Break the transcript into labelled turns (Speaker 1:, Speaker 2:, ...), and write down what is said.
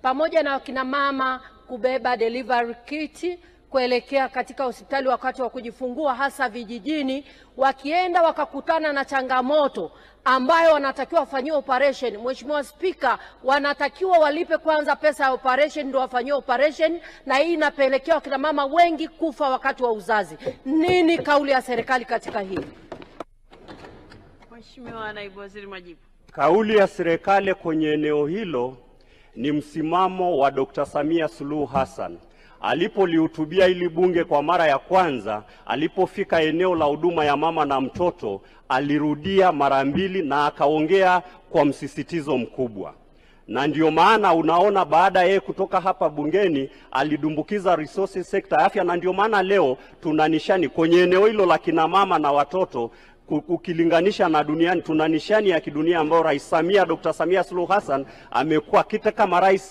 Speaker 1: pamoja na wakina mama kubeba delivery kit kuelekea katika hospitali wakati wa kujifungua, hasa vijijini, wakienda wakakutana na changamoto ambayo wanatakiwa wafanyiwe operation. Mheshimiwa Spika, wanatakiwa walipe kwanza pesa ya operation ndio wafanyiwe operation, na hii inapelekea wakina mama wengi kufa wakati wa uzazi. Nini kauli ya serikali katika hili?
Speaker 2: Mheshimiwa Naibu Waziri, majibu.
Speaker 3: Kauli ya serikali kwenye eneo hilo ni msimamo wa Dr. Samia Suluhu Hassan. Alipolihutubia ili bunge kwa mara ya kwanza, alipofika eneo la huduma ya mama na mtoto, alirudia mara mbili na akaongea kwa msisitizo mkubwa. Na ndio maana unaona baada yeye kutoka hapa bungeni alidumbukiza resources sector afya, na ndio maana leo tuna nishani kwenye eneo hilo la kina mama na watoto. Ukilinganisha na duniani, tuna nishani ya kidunia ambayo Rais Samia, Dr. Samia Suluhu Hassan amekuwa kama rais